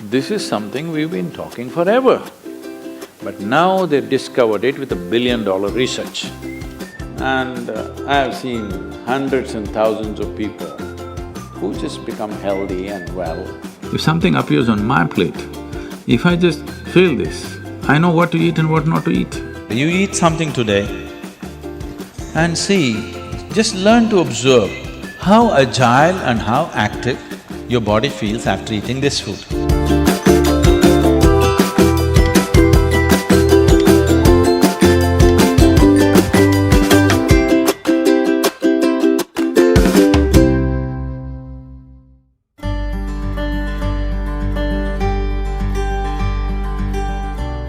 This is something we've been talking forever. But now they've discovered it with $1 billion research. And I have seen hundreds and thousands of people who just become healthy and well. If something appears on my plate, if I just feel this, I know what to eat and what not to eat. You eat something today and see, just learn to observe how agile and how active your body feels after eating this food.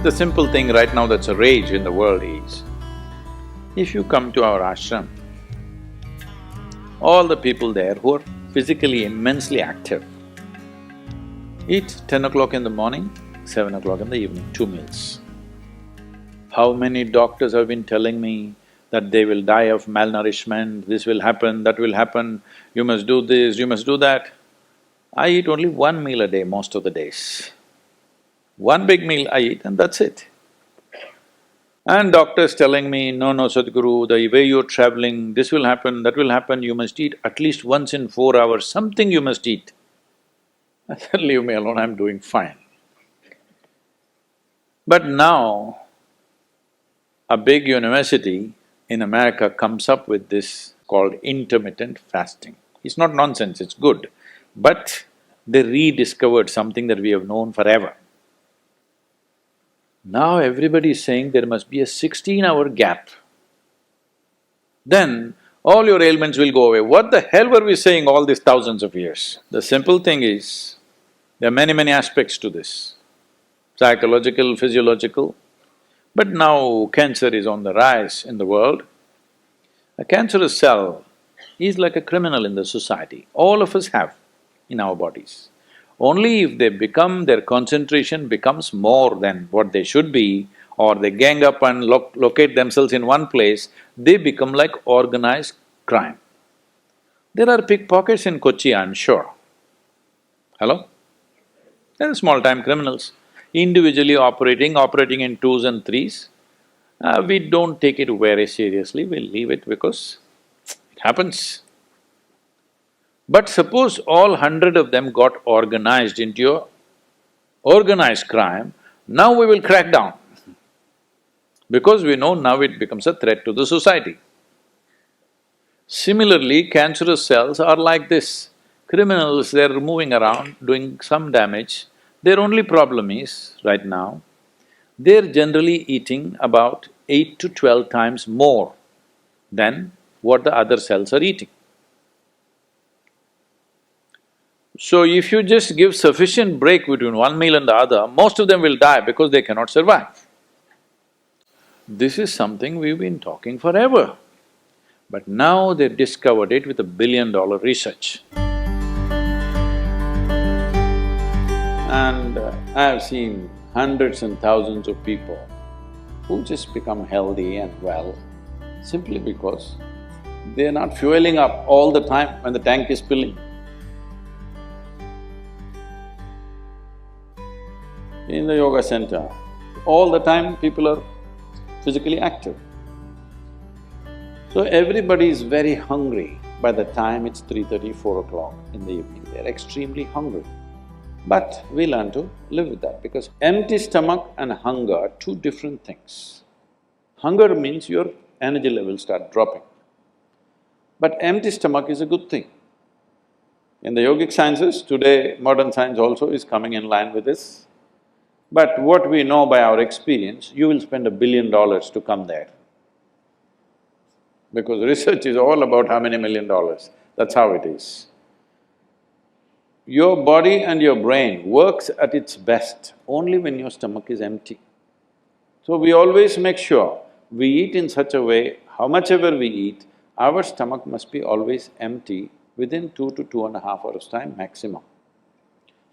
The simple thing right now that's a rage in the world is, if you come to our ashram, all the people there who are physically immensely active eat 10 o'clock in the morning, 7 o'clock in the evening, 2 meals. How many doctors have been telling me that they will die of malnourishment, this will happen, that will happen, you must do this, you must do that. I eat only 1 meal a day most of the days. One big meal I eat and that's it. And doctors telling me, no, Sadhguru, the way you're traveling, this will happen, that will happen, you must eat at least once in 4 hours, something you must eat. I said, leave me alone, I'm doing fine. But now, a big university in America comes up with this called intermittent fasting. It's not nonsense, it's good, but they rediscovered something that we have known forever. Now everybody is saying there must be a 16-hour gap. Then all your ailments will go away. What the hell were we saying all these thousands of years? The simple thing is, there are many aspects to this, psychological, physiological. But now cancer is on the rise in the world. A cancerous cell is like a criminal in the society. All of us have in our bodies. Only if they become… their concentration becomes more than what they should be, or they gang up and locate themselves in one place, they become like organized crime. There are pickpockets in Kochi, I'm sure. Hello? There are small-time criminals, individually operating in twos and threes. We don't take it very seriously, we leave it because it happens. But suppose all 100 of them got organized into a organized crime, now we will crack down. Because we know now it becomes a threat to the society. Similarly, cancerous cells are like this. Criminals, they're moving around, doing some damage. Their only problem is, right now, they're generally eating about 8 to 12 times more than what the other cells are eating. So if you just give sufficient break between one meal and the other, most of them will die because they cannot survive. This is something we've been talking forever. But now they've discovered it with $1 billion research. And I have seen hundreds and thousands of people who just become healthy and well simply because they're not fueling up all the time when the tank is filling. In the yoga center, all the time people are physically active. So everybody is very hungry by the time it's 3:30, 4 o'clock in the evening, they're extremely hungry. But we learn to live with that because empty stomach and hunger are two different things. Hunger means your energy levels start dropping. But empty stomach is a good thing. In the yogic sciences, today modern science also is coming in line with this. But what we know by our experience, you will spend $1 billion to come there. Because research is all about how many $1 million, that's how it is. Your body and your brain works at its best only when your stomach is empty. So we always make sure we eat in such a way, how much ever we eat, our stomach must be always empty within 2 to 2.5 hours' time maximum.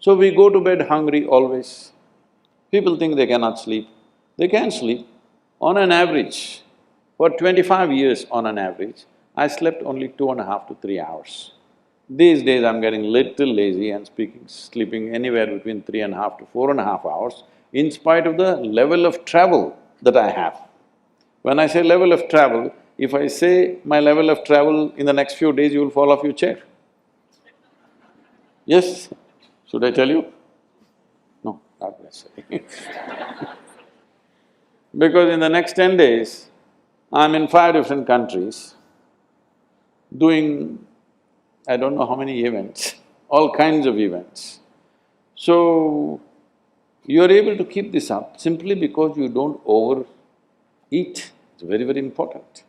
So we go to bed hungry always. People think they cannot sleep. They can sleep. On an average, for 25 years on an average, I slept only 2.5 to 3 hours. These days I'm getting little lazy and sleeping anywhere between 3.5 to 4.5 hours in spite of the level of travel that I have. When I say level of travel, if I say my level of travel in the next few days, you will fall off your chair. Yes? Should I tell you? No, not necessarily. Because in the next 10 days, I'm in 5 different countries doing I don't know how many events, all kinds of events. So, you're able to keep this up simply because you don't overeat. It's very, very important.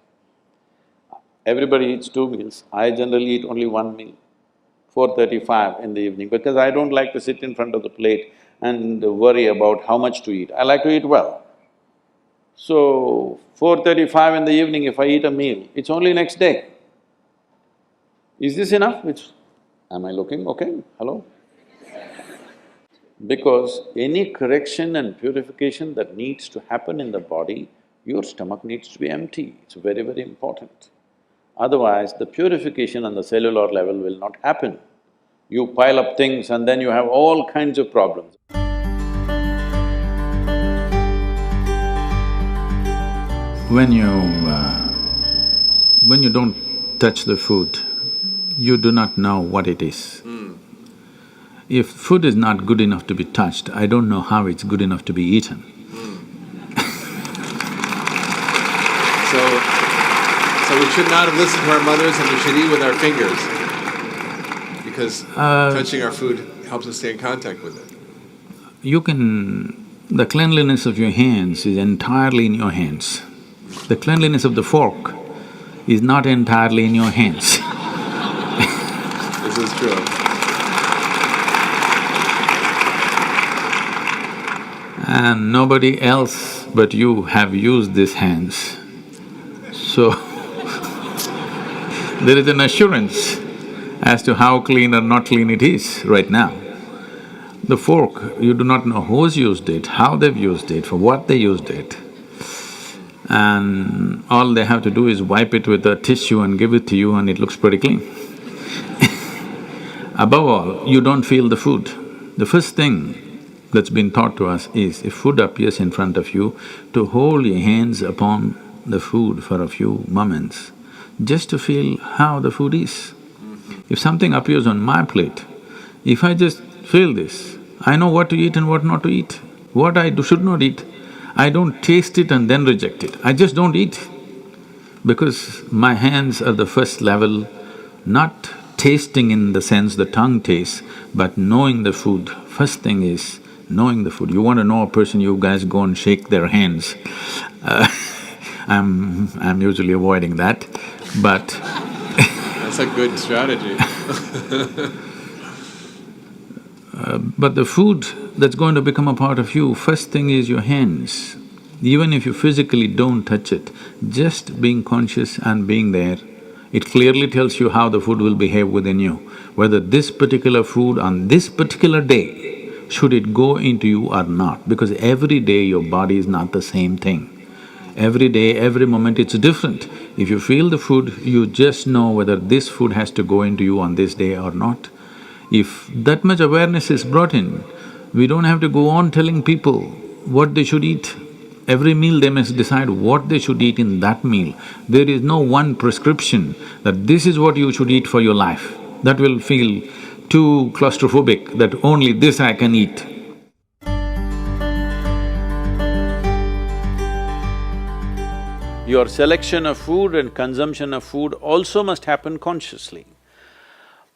Everybody eats 2 meals. I generally eat only 1 meal, 4:35 in the evening, because I don't like to sit in front of the plate and worry about how much to eat. I like to eat well. So, 4:35 in the evening, if I eat a meal, it's only next day. Is this enough? Am I looking okay? Hello? Because any correction and purification that needs to happen in the body, your stomach needs to be empty. It's very, very important. Otherwise, the purification on the cellular level will not happen. You pile up things and then you have all kinds of problems. When you… when you don't touch the food, you do not know what it is. If food is not good enough to be touched, I don't know how it's good enough to be eaten. So we should not have listened to our mothers and we should eat with our fingers because touching our food helps us stay in contact with it. You can… the cleanliness of your hands is entirely in your hands. The cleanliness of the fork is not entirely in your hands. This is true. And nobody else but you have used these hands. So, there is an assurance as to how clean or not clean it is right now. The fork, you do not know who's used it, how they've used it, for what they used it. And all they have to do is wipe it with a tissue and give it to you and it looks pretty clean. Above all, you don't feel the food. The first thing that's been taught to us is, if food appears in front of you, to hold your hands upon the food for a few moments, just to feel how the food is. If something appears on my plate, if I just feel this, I know what to eat and what not to eat, what I should not eat. I don't taste it and then reject it, I just don't eat. Because my hands are the first level, not tasting in the sense the tongue tastes, but knowing the food. First thing is knowing the food. You want to know a person, you guys go and shake their hands. I'm usually avoiding that, but That's a good strategy. But the food that's going to become a part of you, first thing is your hands. Even if you physically don't touch it, just being conscious and being there, it clearly tells you how the food will behave within you. Whether this particular food on this particular day, should it go into you or not, because every day your body is not the same thing. Every day, every moment it's different. If you feel the food, you just know whether this food has to go into you on this day or not. If that much awareness is brought in, we don't have to go on telling people what they should eat. Every meal they must decide what they should eat in that meal. There is no one prescription that this is what you should eat for your life. That will feel too claustrophobic, that only this I can eat. Your selection of food and consumption of food also must happen consciously.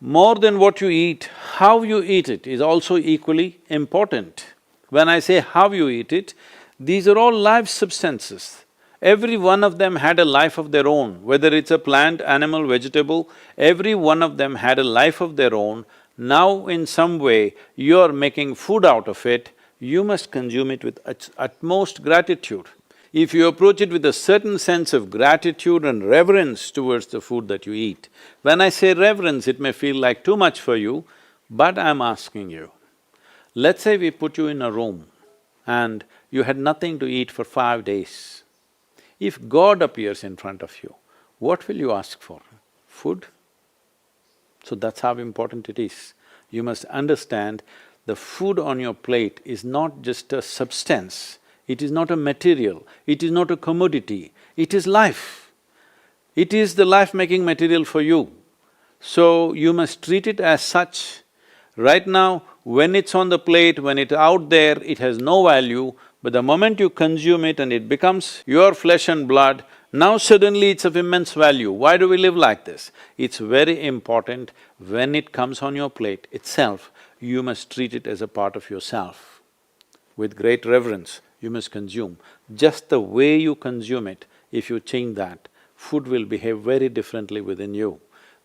More than what you eat, how you eat it is also equally important. When I say how you eat it, these are all live substances. Every one of them had a life of their own, whether it's a plant, animal, vegetable, every one of them had a life of their own. Now in some way, you're making food out of it, you must consume it with utmost gratitude. If you approach it with a certain sense of gratitude and reverence towards the food that you eat, when I say reverence, it may feel like too much for you, but I'm asking you, let's say we put you in a room and you had nothing to eat for 5 days. If God appears in front of you, what will you ask for? Food? So that's how important it is. You must understand the food on your plate is not just a substance, it is not a material, it is not a commodity, it is life. It is the life-making material for you. So you must treat it as such. Right now, when it's on the plate, when it's out there, it has no value, but the moment you consume it and it becomes your flesh and blood, now suddenly it's of immense value. Why do we live like this? It's very important when it comes on your plate itself, you must treat it as a part of yourself. With great reverence, you must consume. Just the way you consume it, if you change that, food will behave very differently within you.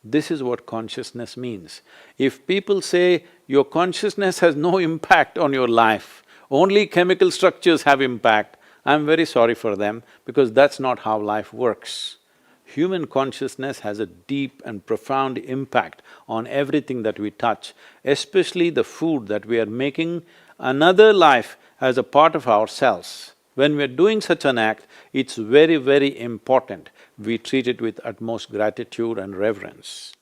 This is what consciousness means. If people say your consciousness has no impact on your life, only chemical structures have impact, I'm very sorry for them because that's not how life works. Human consciousness has a deep and profound impact on everything that we touch, especially the food that we are making another life as a part of ourselves. When we are doing such an act, it's very, very important we treat it with utmost gratitude and reverence.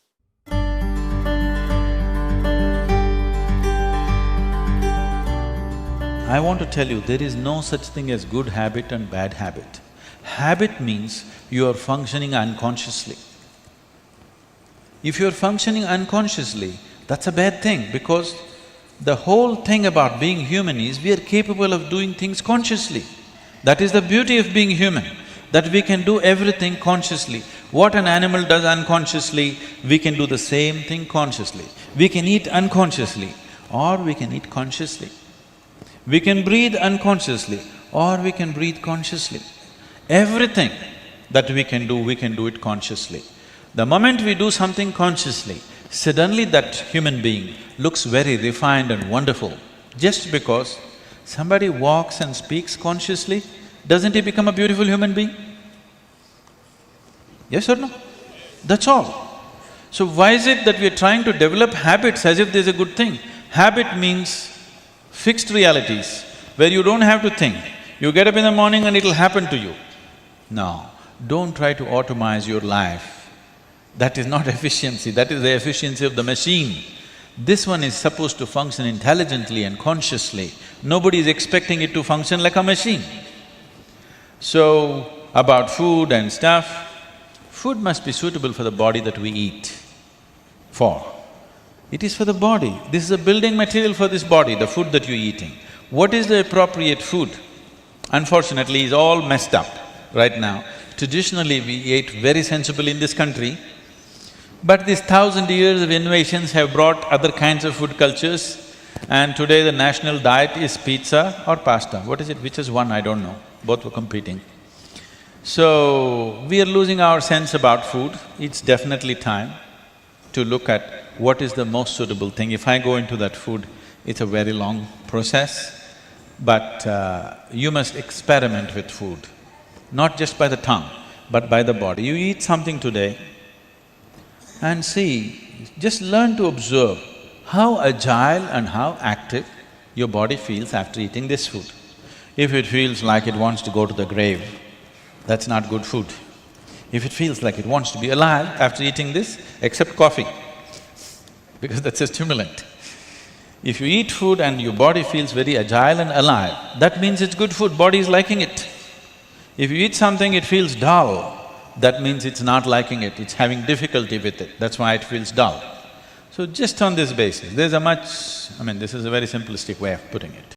I want to tell you, there is no such thing as good habit and bad habit. Habit means you are functioning unconsciously. If you are functioning unconsciously, that's a bad thing because the whole thing about being human is we are capable of doing things consciously. That is the beauty of being human, that we can do everything consciously. What an animal does unconsciously, we can do the same thing consciously. We can eat unconsciously or we can eat consciously. We can breathe unconsciously or we can breathe consciously. Everything that we can do it consciously. The moment we do something consciously, suddenly that human being looks very refined and wonderful. Just because somebody walks and speaks consciously, doesn't he become a beautiful human being? Yes or no? That's all. So why is it that we are trying to develop habits as if there's a good thing? Habit means fixed realities where you don't have to think. You get up in the morning and it'll happen to you. No, don't try to automize your life. That is not efficiency, that is the efficiency of the machine. This one is supposed to function intelligently and consciously. Nobody is expecting it to function like a machine. So, about food and stuff, food must be suitable for the body that we eat for. It is for the body. This is a building material for this body, the food that you're eating. What is the appropriate food? Unfortunately, it's all messed up right now. Traditionally, we ate very sensibly in this country, but these 1,000 years of innovations have brought other kinds of food cultures, and today the national diet is pizza or pasta. What is it? Which is one? I don't know. Both were competing. So, we are losing our sense about food. It's definitely time to look at what is the most suitable thing. If I go into that food, it's a very long process, but you must experiment with food, not just by the tongue, but by the body. You eat something today and see, just learn to observe how agile and how active your body feels after eating this food. If it feels like it wants to go to the grave, that's not good food. If it feels like it wants to be alive after eating this, except coffee, because that's a stimulant. If you eat food and your body feels very agile and alive, that means it's good food, body is liking it. If you eat something, it feels dull, that means it's not liking it, it's having difficulty with it, that's why it feels dull. So just on this basis, there's a much… this is a very simplistic way of putting it.